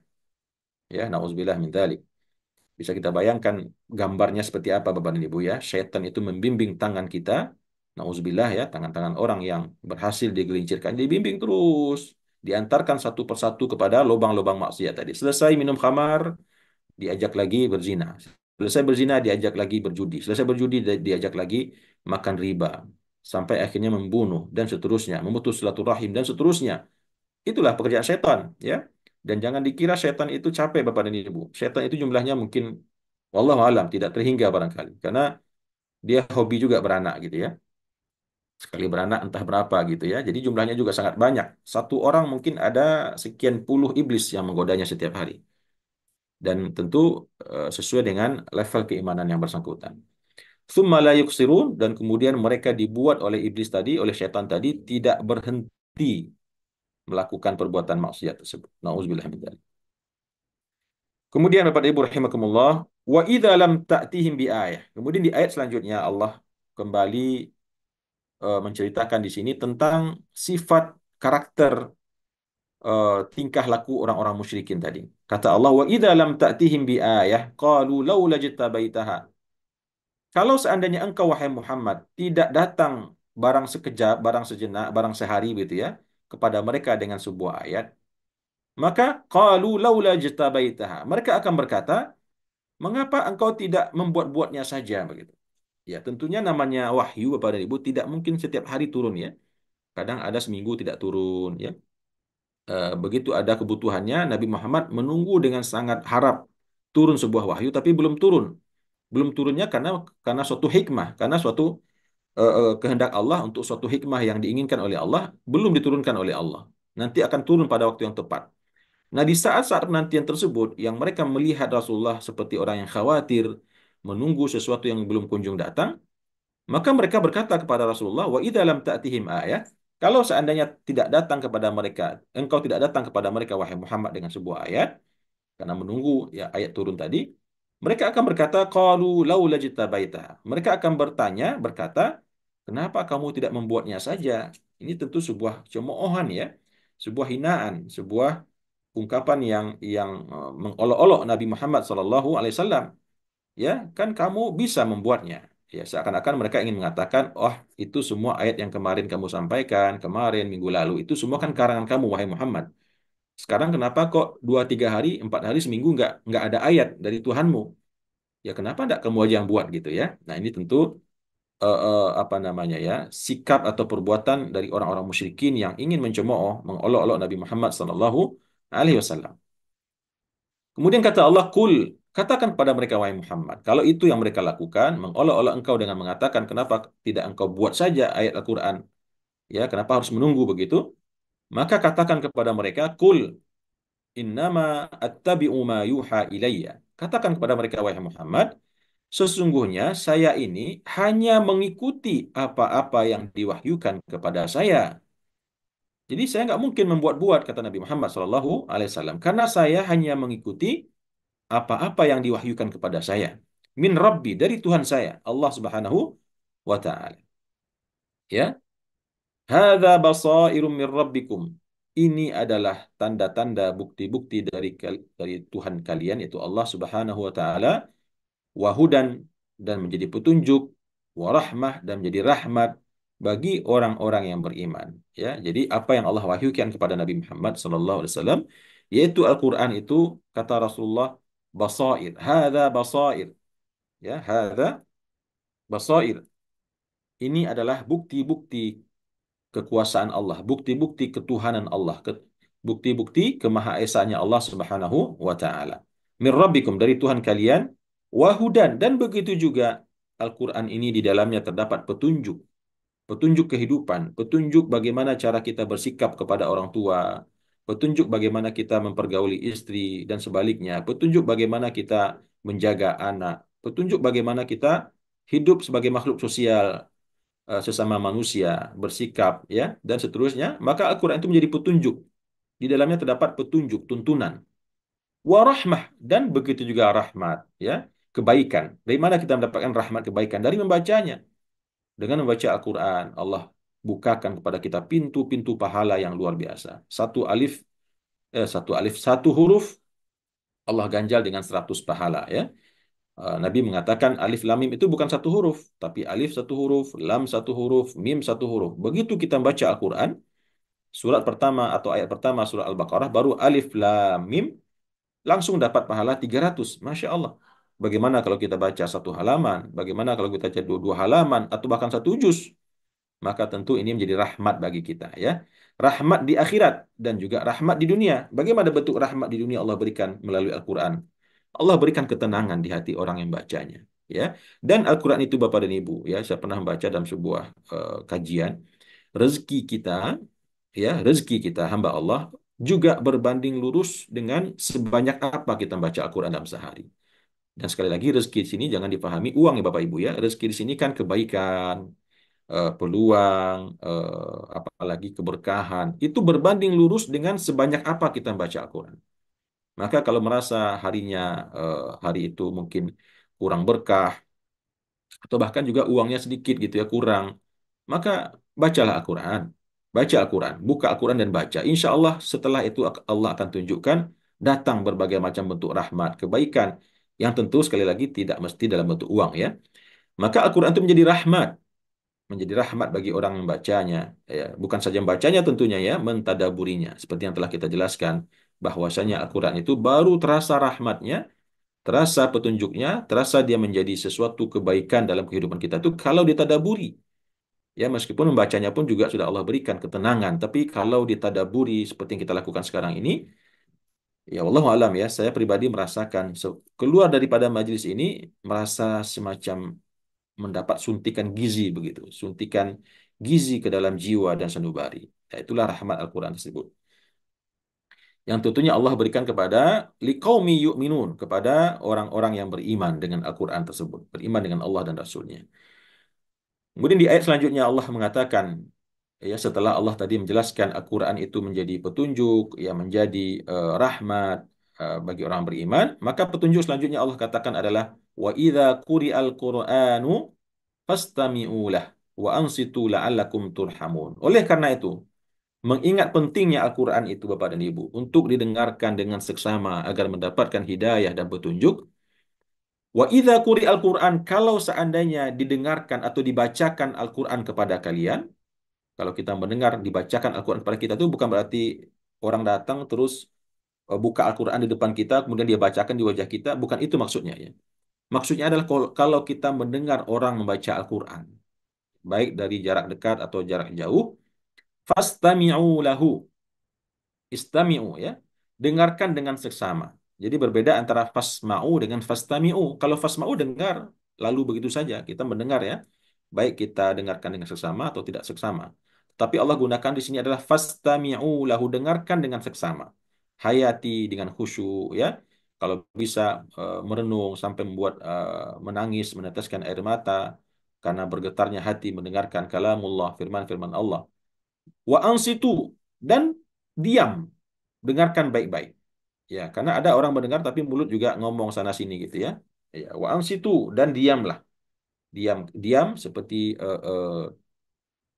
Ya, nauzubillah min dzalik. Bisa kita bayangkan gambarnya seperti apa Bapak dan Ibu ya. Syaitan itu membimbing tangan kita, nauzubillah ya, tangan-tangan orang yang berhasil digelincirkan, dibimbing terus, diantarkan satu persatu kepada lubang-lubang maksiat tadi. Selesai minum khamar, diajak lagi berzina. Selesai berzina, diajak lagi berjudi. Selesai berjudi, diajak lagi makan riba. Sampai akhirnya membunuh, dan seterusnya. Memutus silaturahim, dan seterusnya. Itulah pekerjaan setan, ya. Dan jangan dikira setan itu capek, Bapak dan Ibu. Setan itu jumlahnya mungkin, wallahu alam, tidak terhingga barangkali. Karena dia hobi juga beranak, gitu ya. Sekali beranak entah berapa, gitu ya. Jadi jumlahnya juga sangat banyak. Satu orang mungkin ada sekian puluh iblis yang menggodanya setiap hari. Dan tentu sesuai dengan level keimanan yang bersangkutan. Tsumma la yuksirun, dan kemudian mereka dibuat oleh iblis tadi, oleh setan tadi, tidak berhenti melakukan perbuatan maksiat tersebut. Nauzubillah min dzalik. Kemudian Bapak Ibu rahimakumullah, wa idza lam ta'tihim bi ayah. Kemudian di ayat selanjutnya Allah kembali menceritakan di sini tentang sifat karakter tingkah laku orang-orang musyrikin tadi. Kata Allah, wa idza lam ta'tihim bi ayah qalu laula jitabaitaha. Kalau seandainya engkau wahai Muhammad tidak datang barang sekejap, barang sejenak, barang sehari gitu ya, kepada mereka dengan sebuah ayat, maka qalu laula jitabaitaha. Mereka akan berkata, mengapa engkau tidak membuat-buatnya saja begitu. Ya, tentunya namanya wahyu Bapak dan Ibu tidak mungkin setiap hari turun ya. Kadang ada seminggu tidak turun ya. Begitu ada kebutuhannya, Nabi Muhammad menunggu dengan sangat harap turun sebuah wahyu, tapi belum turun. Belum turunnya karena suatu hikmah, karena suatu kehendak Allah untuk suatu hikmah yang diinginkan oleh Allah belum diturunkan oleh Allah. Nanti akan turun pada waktu yang tepat. Nah, di saat-saat penantian tersebut, yang mereka melihat Rasulullah seperti orang yang khawatir, menunggu sesuatu yang belum kunjung datang, maka mereka berkata kepada Rasulullah, wa idza lam ta'tihim ayat, kalau seandainya tidak datang kepada mereka, engkau tidak datang kepada mereka wahai Muhammad dengan sebuah ayat, karena menunggu ya ayat turun tadi, mereka akan berkata qalu laula jitabaita. Mereka akan berkata, kenapa kamu tidak membuatnya saja? Ini tentu sebuah cemoohan ya, sebuah hinaan, sebuah ungkapan yang mengolok-olok Nabi Muhammad SAW. Ya, kan kamu bisa membuatnya. Ya, seakan-akan mereka ingin mengatakan, oh itu semua ayat yang kemarin kamu sampaikan, kemarin minggu lalu itu semua kan karangan kamu wahai Muhammad. Sekarang kenapa kok 2 3 hari, 4 hari, seminggu nggak ada ayat dari Tuhanmu? Ya kenapa nggak kamu aja yang buat gitu ya? Nah ini tentu apa namanya ya, sikap atau perbuatan dari orang-orang musyrikin yang ingin mencemooh, mengolok-olok Nabi Muhammad SAW. Kemudian kata Allah, kul, katakan kepada mereka wahai Muhammad, kalau itu yang mereka lakukan, mengolok-olok engkau dengan mengatakan kenapa tidak engkau buat saja ayat Al-Quran, ya kenapa harus menunggu begitu? Maka katakan kepada mereka, kul, innama attabi'u ma yuha ilayya. Katakan kepada mereka wahai Muhammad, sesungguhnya saya ini hanya mengikuti apa-apa yang diwahyukan kepada saya. Jadi saya nggak mungkin membuat-buat kata Nabi Muhammad SAW karena saya hanya mengikuti apa-apa yang diwahyukan kepada saya. Min Rabbi, dari Tuhan saya, Allah Subhanahu wa Ta'ala. Ya, hadza basairum min rabbikum. Ini adalah tanda-tanda bukti-bukti dari Tuhan kalian yaitu Allah Subhanahu wa taala, wahudan, dan menjadi petunjuk, warahmah, dan menjadi rahmat bagi orang-orang yang beriman. Ya, jadi apa yang Allah wahyukan kepada Nabi Muhammad SAW, yaitu Al-Quran itu, kata Rasulullah, basair. Hadza basair. Ya, hadza basair. Ini adalah bukti-bukti kekuasaan Allah, bukti-bukti ketuhanan Allah, bukti-bukti kemahaesaannya Allah Subhanahu wa taala. Mir rabbikum, dari Tuhan kalian, wahudan, dan begitu juga Al-Qur'an ini di dalamnya terdapat petunjuk, petunjuk kehidupan, petunjuk bagaimana cara kita bersikap kepada orang tua, petunjuk bagaimana kita mempergauli istri dan sebaliknya, petunjuk bagaimana kita menjaga anak, petunjuk bagaimana kita hidup sebagai makhluk sosial, sesama manusia, bersikap, ya, dan seterusnya, maka Al-Quran itu menjadi petunjuk. Di dalamnya terdapat petunjuk, tuntunan. Warahmah, dan begitu juga rahmat, ya, kebaikan. Dari mana kita mendapatkan rahmat kebaikan? Dari membacanya. Dengan membaca Al-Quran, Allah bukakan kepada kita pintu-pintu pahala yang luar biasa. Satu huruf, Allah ganjal dengan 100 pahala, ya. Nabi mengatakan alif lam mim itu bukan satu huruf, tapi alif satu huruf, lam satu huruf, mim satu huruf. Begitu kita baca Al-Quran, surat pertama atau ayat pertama surat Al-Baqarah, baru alif lam mim, langsung dapat pahala 300. Masya Allah. Bagaimana kalau kita baca satu halaman? Bagaimana kalau kita baca dua halaman? Atau bahkan satu juz? Maka tentu ini menjadi rahmat bagi kita, ya. Rahmat di akhirat dan juga rahmat di dunia. Bagaimana bentuk rahmat di dunia Allah berikan melalui Al-Quran? Allah berikan ketenangan di hati orang yang bacanya, ya. Dan Al-Quran itu Bapak dan Ibu, ya, saya pernah membaca dalam sebuah kajian, rezeki kita, ya, rezeki kita hamba Allah juga berbanding lurus dengan sebanyak apa kita baca Al-Quran dalam sehari. Dan sekali lagi rezeki di sini jangan dipahami uang ya Bapak Ibu, ya. Rezeki di sini kan kebaikan, peluang, apalagi keberkahan. Itu berbanding lurus dengan sebanyak apa kita baca Al-Quran. Maka kalau merasa harinya hari itu mungkin kurang berkah atau bahkan juga uangnya sedikit gitu ya kurang, maka bacalah Al-Quran. Baca Al-Quran, buka Al-Quran dan baca. Insya Allah setelah itu Allah akan tunjukkan datang berbagai macam bentuk rahmat, kebaikan, yang tentu sekali lagi tidak mesti dalam bentuk uang ya. Maka Al-Quran itu menjadi rahmat bagi orang yang membacanya. Ya, bukan saja membacanya tentunya ya, mentadaburinya. Seperti yang telah kita jelaskan, bahwasanya Al-Quran itu baru terasa rahmatnya, terasa petunjuknya, terasa dia menjadi sesuatu kebaikan dalam kehidupan kita itu kalau ditadaburi. Ya, meskipun membacanya pun juga sudah Allah berikan ketenangan, tapi kalau ditadaburi seperti yang kita lakukan sekarang ini, ya wallahu alam ya, saya pribadi merasakan keluar daripada majelis ini merasa semacam mendapat suntikan gizi begitu, suntikan gizi ke dalam jiwa dan sanubari. Ya, itulah rahmat Al-Quran tersebut. Yang tentunya Allah berikan kepada liqaumi yu'minun, kepada orang-orang yang beriman dengan Al-Quran tersebut, beriman dengan Allah dan Rasulnya. Kemudian di ayat selanjutnya Allah mengatakan, ya setelah Allah tadi menjelaskan Al-Quran itu menjadi petunjuk, ya menjadi rahmat bagi orang beriman, maka petunjuk selanjutnya Allah katakan adalah wa idza quri'al Qur'anu fastami'u lah wa ansitu la'allakum turhamun. Oleh karena itu, mengingat pentingnya Al-Quran itu Bapak dan Ibu untuk didengarkan dengan seksama agar mendapatkan hidayah dan petunjuk. Wa idza quri'al Qur'an, kalau seandainya didengarkan atau dibacakan Al-Quran kepada kalian, kalau kita mendengar dibacakan Al-Quran kepada kita itu bukan berarti orang datang terus buka Al-Quran di depan kita, kemudian dia bacakan di wajah kita, bukan itu maksudnya ya. Maksudnya adalah kalau kita mendengar orang membaca Al-Quran, baik dari jarak dekat atau jarak jauh, fastami'u lahu, istami'u ya. Dengarkan dengan seksama. Jadi berbeda antara fasma'u dengan fastami'u. Kalau fasma'u dengar, lalu begitu saja kita mendengar ya. Baik kita dengarkan dengan seksama atau tidak seksama. Tapi Allah gunakan di sini adalah fastami'u lahu, dengarkan dengan seksama. Hayati dengan khusyuk ya. Kalau bisa merenung sampai membuat menangis, meneteskan air mata karena bergetarnya hati mendengarkan kalamullah, firman-firman Allah. Wa ansitu, dan diam, dengarkan baik-baik. Ya, karena ada orang mendengar tapi mulut juga ngomong sana sini gitu ya. Ya, wa ansitu, dan diamlah. Diam, diam seperti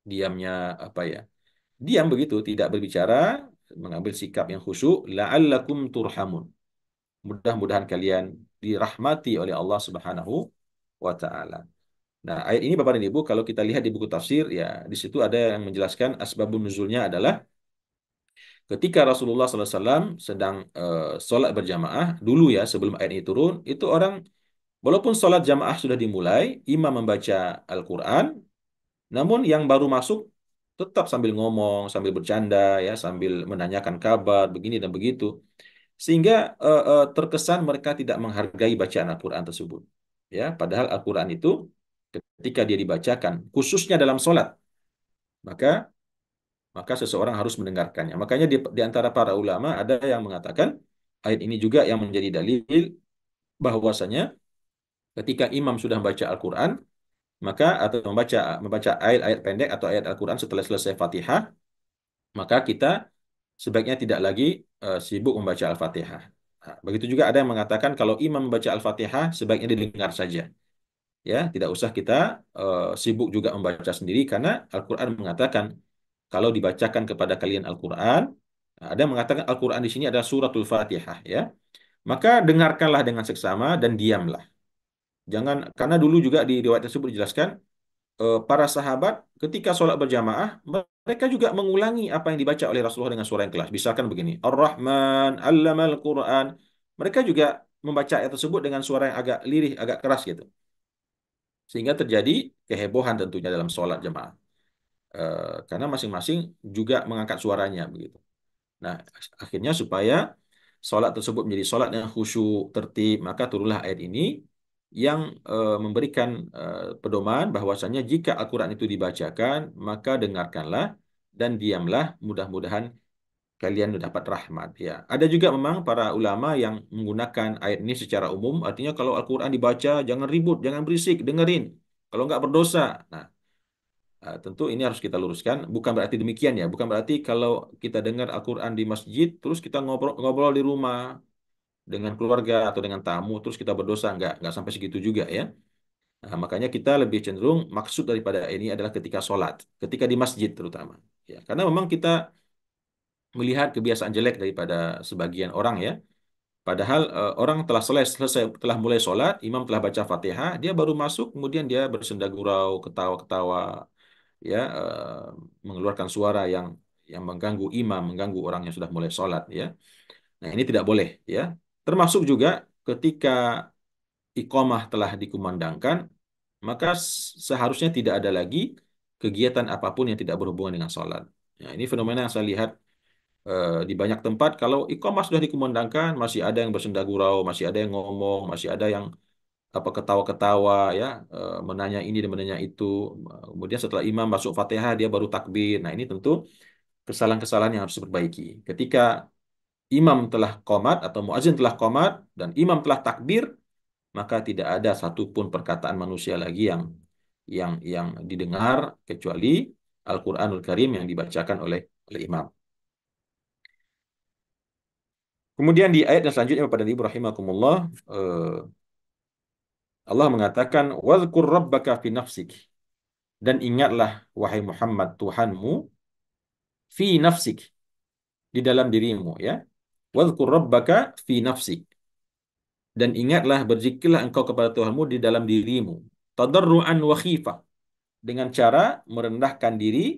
diamnya apa ya? Diam begitu, tidak berbicara, mengambil sikap yang khusyuk, la'allakum turhamun. Mudah-mudahan kalian dirahmati oleh Allah Subhanahu wa taala. Nah, ayat ini Bapak dan Ibu kalau kita lihat di buku tafsir ya, di situ ada yang menjelaskan asbabun nuzulnya adalah ketika Rasulullah SAW sedang sholat berjamaah dulu ya sebelum ayat ini turun, itu orang walaupun sholat jamaah sudah dimulai, imam membaca Al-Quran, namun yang baru masuk tetap sambil ngomong, sambil bercanda ya, sambil menanyakan kabar begini dan begitu, sehingga terkesan mereka tidak menghargai bacaan Al-Quran tersebut. Ya, padahal Al-Quran itu ketika dia dibacakan, khususnya dalam sholat, maka maka seseorang harus mendengarkannya. Makanya di antara para ulama ada yang mengatakan ayat ini juga yang menjadi dalil bahwasanya ketika imam sudah membaca Al-Quran, maka atau membaca ayat-ayat pendek atau ayat Al-Quran setelah selesai Fatihah, maka kita sebaiknya tidak lagi sibuk membaca Al-Fatihah. Nah, begitu juga ada yang mengatakan kalau imam membaca Al-Fatihah sebaiknya didengar saja. Ya, tidak usah kita sibuk juga membaca sendiri karena Al-Quran mengatakan kalau dibacakan kepada kalian Al-Quran, ada yang mengatakan Al-Quran di sini adalah suratul Fatihah ya. Maka dengarkanlah dengan seksama dan diamlah. Jangan, karena dulu juga di riwayat tersebut dijelaskan para sahabat ketika sholat berjamaah mereka juga mengulangi apa yang dibaca oleh Rasulullah dengan suara yang keras. Misalkan begini, Ar-Rahman 'allamal Quran. Mereka juga membaca ayat tersebut dengan suara yang agak lirih, agak keras gitu. Sehingga terjadi kehebohan tentunya dalam sholat jamaah. Karena masing-masing juga mengangkat suaranya begitu. Nah, akhirnya supaya sholat tersebut menjadi sholat yang khusyuk, tertib, maka turunlah ayat ini yang memberikan pedoman bahwasanya jika Al-Quran itu dibacakan, maka dengarkanlah dan diamlah, mudah-mudahan kalian mendapat rahmat. Ya, ada juga memang para ulama yang menggunakan ayat ini secara umum, artinya kalau Al-Quran dibaca, jangan ribut, jangan berisik, dengerin. Kalau nggak berdosa. Nah, tentu ini harus kita luruskan. Bukan berarti demikian ya. Bukan berarti kalau kita dengar Al-Quran di masjid, terus kita ngobrol, ngobrol di rumah. dengan keluarga atau dengan tamu terus kita berdosa, nggak sampai segitu juga ya. Nah, makanya kita lebih cenderung maksud daripada ini adalah ketika sholat, ketika di masjid terutama. Ya, karena memang kita melihat kebiasaan jelek daripada sebagian orang ya. Padahal orang telah selesai telah mulai sholat, imam telah baca Fatihah, dia baru masuk, kemudian dia bersenda gurau, ketawa-ketawa, ya, mengeluarkan suara yang mengganggu imam, mengganggu orang yang sudah mulai sholat, ya. Nah, ini tidak boleh, ya. Termasuk juga ketika iqamah telah dikumandangkan, maka seharusnya tidak ada lagi kegiatan apapun yang tidak berhubungan dengan sholat. Nah, ini fenomena yang saya lihat di banyak tempat. Kalau iqamah sudah dikumandangkan, masih ada yang bersenda gurau, masih ada yang ngomong, masih ada yang apa ketawa-ketawa, ya, menanya ini dan menanya itu. Kemudian setelah imam masuk Fatihah, dia baru takbir. Nah, ini tentu kesalahan-kesalahan yang harus diperbaiki. Ketika imam telah qomat atau muazin telah qomat dan imam telah takbir, maka tidak ada satupun perkataan manusia lagi yang didengar kecuali Al-Qur'anul Karim yang dibacakan oleh imam. Kemudian di ayat yang selanjutnya Bapak dan Ibu rahimakumullah, Allah mengatakan wadhkur rabbaka fi nafsik, dan ingatlah wahai Muhammad Tuhanmu fi nafsik, di dalam dirimu, ya. Wadhkur rabbaka fi nafsik, dan ingatlah berzikirlah engkau kepada Tuhanmu di dalam dirimu, tadarruan wa khifah, dengan cara merendahkan diri,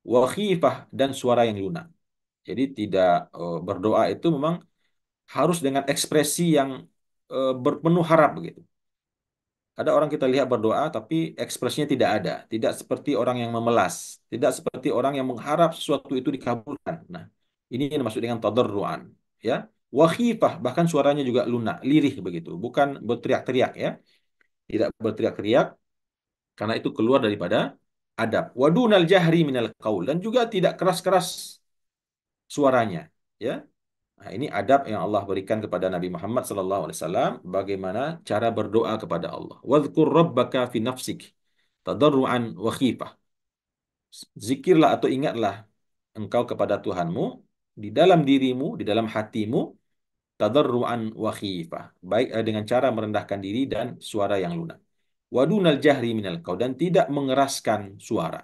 wa khifah, dan suara yang lunak. Jadi tidak berdoa itu memang harus dengan ekspresi yang berpenuh harap begitu. Ada orang kita lihat berdoa tapi ekspresinya tidak ada, tidak seperti orang yang memelas, tidak seperti orang yang mengharap sesuatu itu dikabulkan. Nah, ini yang dimaksud dengan tadarruan, ya. Wa khifah, bahkan suaranya juga lunak, lirih begitu, bukan berteriak-teriak, ya. Tidak berteriak-teriak karena itu keluar daripada adab. Wa dunal jahri minal qaul, dan juga tidak keras-keras suaranya, ya. Nah, ini adab yang Allah berikan kepada Nabi Muhammad SAW, bagaimana cara berdoa kepada Allah. Wadhkur rabbaka fi nafsik tadarruan wa khifah. Zikirlah atau ingatlah engkau kepada Tuhanmu di dalam dirimu, di dalam hatimu, tadarruan wa khifah. Baik dengan cara merendahkan diri dan suara yang lunak. Wadunal jahri minal qaul, dan tidak mengeraskan suara.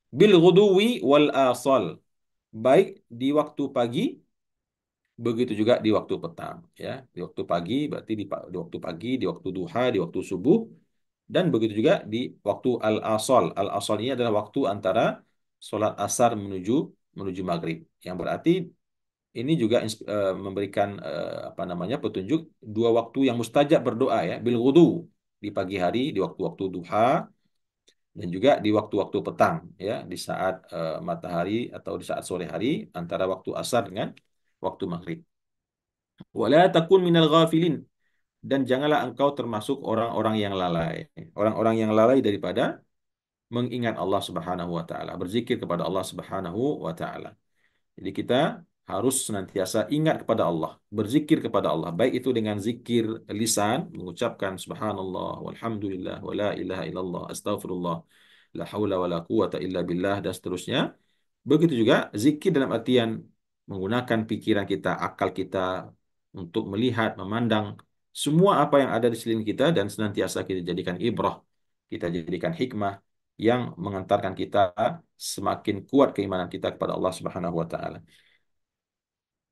Bil ghuduwi wal asal. Baik di waktu pagi, begitu juga di waktu petang, ya. Di waktu pagi berarti di waktu pagi, di waktu duha, di waktu subuh, dan begitu juga di waktu al-asal. Al-asal ini adalah waktu antara sholat asar menuju menuju maghrib. Yang berarti ini juga memberikan apa namanya petunjuk dua waktu yang mustajab berdoa, ya. Bil ghudu, di pagi hari, di waktu-waktu duha, dan juga di waktu-waktu petang, ya, di saat matahari atau di saat sore hari antara waktu asar dengan waktu maghrib. Wala takun minal ghafilin, dan janganlah engkau termasuk orang-orang yang lalai. Orang-orang yang lalai daripada mengingat Allah Subhanahu wa taala, berzikir kepada Allah Subhanahu wa taala. Jadi kita harus senantiasa ingat kepada Allah, berzikir kepada Allah, baik itu dengan zikir lisan, mengucapkan subhanallah, walhamdulillah, wala ilaha illallah, astaghfirullah, la haula wala quwata illa billah, dan seterusnya. Begitu juga zikir dalam artian menggunakan pikiran kita, akal kita untuk melihat, memandang semua apa yang ada di sekeliling kita dan senantiasa kita jadikan ibrah, kita jadikan hikmah yang mengantarkan kita semakin kuat keimanan kita kepada Allah Subhanahu wa taala.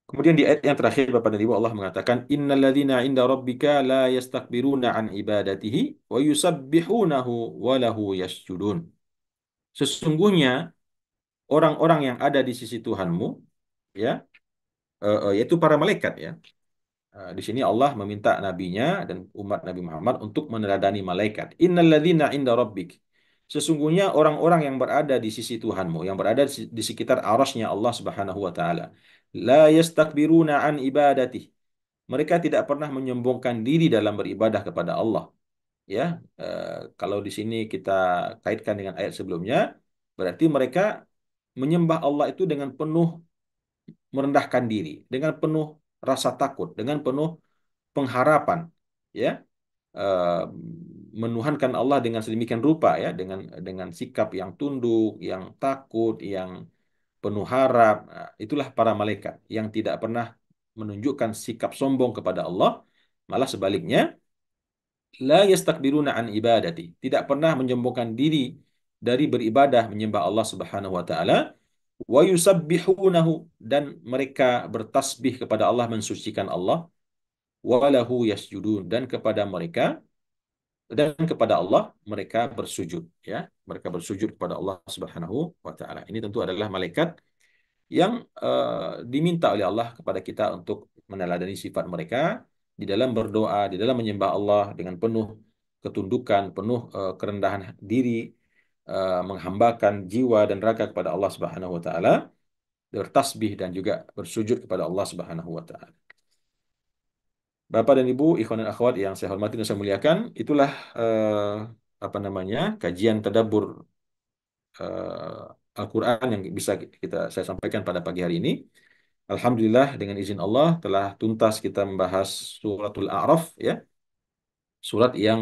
Kemudian di ayat yang terakhir Bapak dan Ibu, Allah mengatakan innalladzina 'inda rabbika la yastakbiruna an ibadatihi wa yusabbihunahu wa lahu yasjudun. Sesungguhnya orang-orang yang ada di sisi Tuhanmu, ya, yaitu para malaikat, ya. Di sini Allah meminta nabinya dan umat Nabi Muhammad untuk meneladani malaikat. Innalladzina 'inda rabbik. Sesungguhnya orang-orang yang berada di sisi Tuhanmu, yang berada di sekitar arasnya Allah Subhanahu wa taala, la yastakbiruna an ibadatih. Mereka tidak pernah menyombongkan diri dalam beribadah kepada Allah. Ya, kalau di sini kita kaitkan dengan ayat sebelumnya, berarti mereka menyembah Allah itu dengan penuh merendahkan diri, dengan penuh rasa takut, dengan penuh pengharapan, ya. Eh, Menuhankan Allah dengan sedemikian rupa, ya, dengan sikap yang tunduk, yang takut, yang penuh harap. Nah, itulah para malaikat yang tidak pernah menunjukkan sikap sombong kepada Allah, malah sebaliknya, la yastakbiruna an ibadati, tidak pernah menyombongkan diri dari beribadah menyembah Allah Subhanahu wa taala, wa yusabbihunahu, dan mereka bertasbih kepada Allah, mensucikan Allah, wa lahu yasjudun, dan kepada Allah mereka bersujud, ya. Mereka bersujud kepada Allah Subhanahu wa taala. Ini tentu adalah malaikat yang diminta oleh Allah kepada kita untuk meneladani sifat mereka di dalam berdoa, di dalam menyembah Allah dengan penuh ketundukan, penuh kerendahan diri, menghambakan jiwa dan raga kepada Allah Subhanahu wa taala, bertasbih dan juga bersujud kepada Allah Subhanahu wa taala. Bapak dan Ibu, ikhwan dan akhwat yang saya hormati dan saya muliakan, itulah apa namanya, kajian tadabbur Al-Quran yang bisa saya sampaikan pada pagi hari ini. Alhamdulillah, dengan izin Allah telah tuntas kita membahas suratul A'raf, ya, surat yang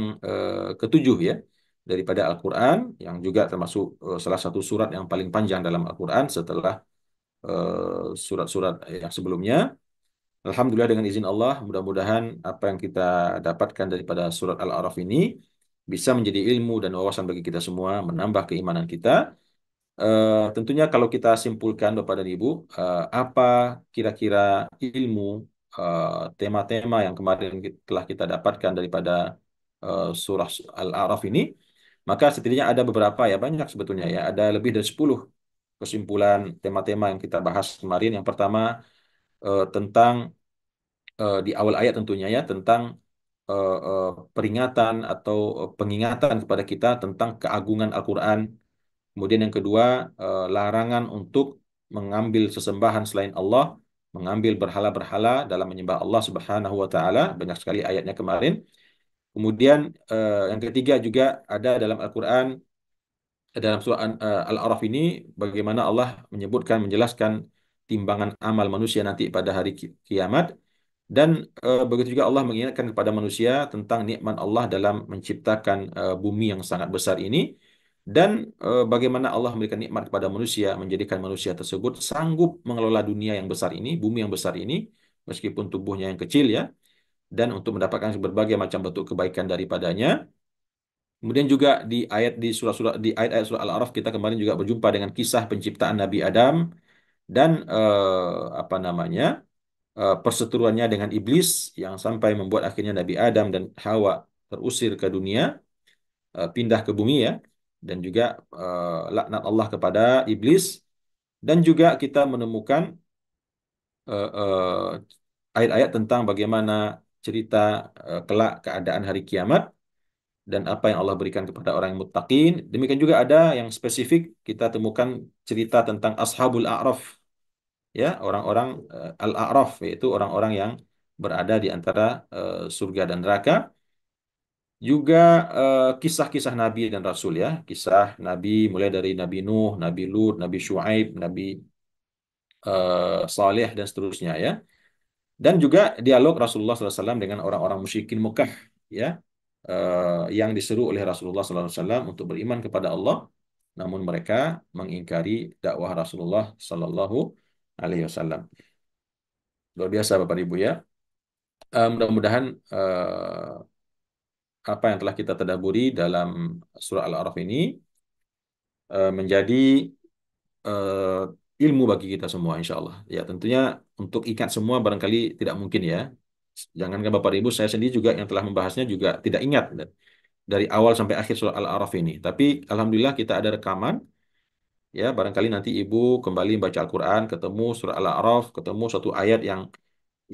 ketujuh, ya, daripada Al-Quran, yang juga termasuk salah satu surat yang paling panjang dalam Al-Quran setelah surat-surat yang sebelumnya. Alhamdulillah, dengan izin Allah, mudah-mudahan apa yang kita dapatkan daripada surat Al-A'raf ini bisa menjadi ilmu dan wawasan bagi kita semua, menambah keimanan kita. Tentunya kalau kita simpulkan Bapak dan Ibu, apa kira-kira ilmu, tema-tema yang kemarin telah kita dapatkan daripada surah Al-A'raf ini, maka setidaknya ada beberapa, ya, banyak sebetulnya, ya, ada lebih dari 10 kesimpulan tema-tema yang kita bahas kemarin. Yang pertama, tentang di awal ayat tentunya, ya, tentang peringatan atau pengingatan kepada kita tentang keagungan Al-Quran. Kemudian yang kedua, larangan untuk mengambil sesembahan selain Allah, mengambil berhala-berhala dalam menyembah Allah Subhanahu wa taala. Banyak sekali ayatnya kemarin. Kemudian yang ketiga juga ada dalam Al-Qur'an, dalam surah Al-A'raf ini, bagaimana Allah menyebutkan, menjelaskan timbangan amal manusia nanti pada hari kiamat. Dan begitu juga Allah mengingatkan kepada manusia tentang nikmat Allah dalam menciptakan bumi yang sangat besar ini, dan bagaimana Allah memberikan nikmat kepada manusia, menjadikan manusia tersebut sanggup mengelola dunia yang besar ini, bumi yang besar ini, meskipun tubuhnya yang kecil, ya, dan untuk mendapatkan berbagai macam bentuk kebaikan daripadanya. Kemudian juga di surah-surah, di ayat-ayat surah Al-A'raf, kita kemarin juga berjumpa dengan kisah penciptaan Nabi Adam dan apa namanya, perseteruannya dengan iblis yang sampai membuat akhirnya Nabi Adam dan Hawa terusir ke dunia, pindah ke bumi, ya, dan juga laknat Allah kepada iblis. Dan juga kita menemukan ayat-ayat tentang bagaimana cerita kelak keadaan hari kiamat dan apa yang Allah berikan kepada orang yang muttaqin. Demikian juga ada yang spesifik, kita temukan cerita tentang Ashabul A'raf, ya, orang-orang Al-A'raf, yaitu orang-orang yang berada di antara surga dan neraka. Juga kisah-kisah Nabi dan Rasul, ya, kisah Nabi mulai dari Nabi Nuh, Nabi Lut, Nabi Syuaib, Nabi Saleh dan seterusnya, ya. Dan juga dialog Rasulullah SAW dengan orang-orang musyrikin Mekah, ya, yang diseru oleh Rasulullah SAW untuk beriman kepada Allah, namun mereka mengingkari dakwah Rasulullah SAW. Luar biasa Bapak Ibu, ya. Mudah-mudahan apa yang telah kita tadaburi dalam surah Al-A'raf ini menjadi ilmu bagi kita semua, insya Allah. Ya, tentunya untuk ikat semua barangkali tidak mungkin, ya. Jangankan Bapak Ibu, saya sendiri juga yang telah membahasnya juga tidak ingat dari awal sampai akhir surah Al-A'raf ini. Tapi Alhamdulillah kita ada rekaman, ya. Barangkali nanti Ibu kembali membaca Al-Quran, ketemu surah Al-A'raf, ketemu satu ayat yang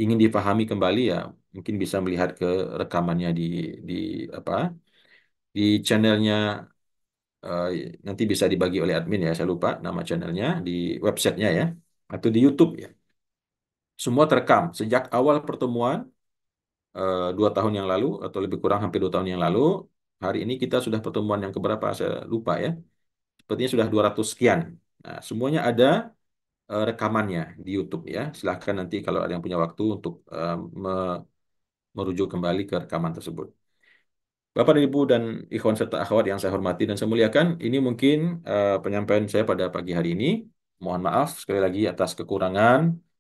ingin dipahami kembali, ya, mungkin bisa melihat ke rekamannya di apa, di channelnya, eh, nanti bisa dibagi oleh admin, ya, saya lupa nama channelnya, di websitenya, ya, atau di YouTube, ya. Semua terekam sejak awal pertemuan 2 tahun yang lalu atau lebih kurang hampir 2 tahun yang lalu. Hari ini kita sudah pertemuan yang keberapa saya lupa, ya. Sepertinya sudah 200 sekian. Nah, semuanya ada rekamannya di YouTube, ya. Silahkan nanti kalau ada yang punya waktu untuk merujuk kembali ke rekaman tersebut. Bapak dan Ibu dan ikhwan serta akhwat yang saya hormati dan saya muliakan, ini mungkin penyampaian saya pada pagi hari ini. Mohon maaf sekali lagi atas kekurangan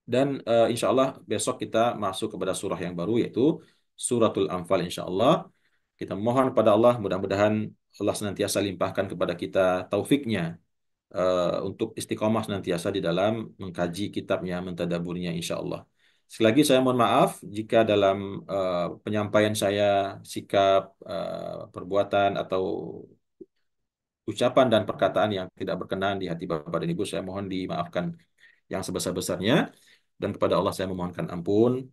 Dan insya Allah besok kita masuk kepada surah yang baru yaitu suratul Anfal insya Allah. Kita mohon pada Allah mudah-mudahan Allah senantiasa limpahkan kepada kita taufiknya untuk istiqomah senantiasa di dalam mengkaji kitabnya, mentadaburnya insya Allah. Sekali lagi saya mohon maaf jika dalam penyampaian saya sikap, perbuatan atau ucapan dan perkataan yang tidak berkenan di hati Bapak dan Ibu, saya mohon dimaafkan yang sebesar-besarnya dan kepada Allah saya memohonkan ampun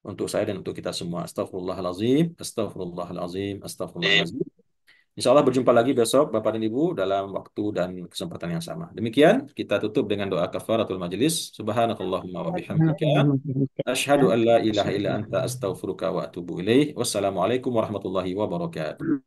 untuk saya dan untuk kita semua. Astagfirullahalazim, astagfirullahalazim, astagfirullahalazim. Insya Allah berjumpa lagi besok Bapak dan Ibu dalam waktu dan kesempatan yang sama. Demikian kita tutup dengan doa kafaratul majelis. Subhanakallahumma wa bihamdika. Asyhadu an la ilaha illa anta astaghfiruka wa atubu ilaih. Wassalamualaikum warahmatullahi wabarakatuh.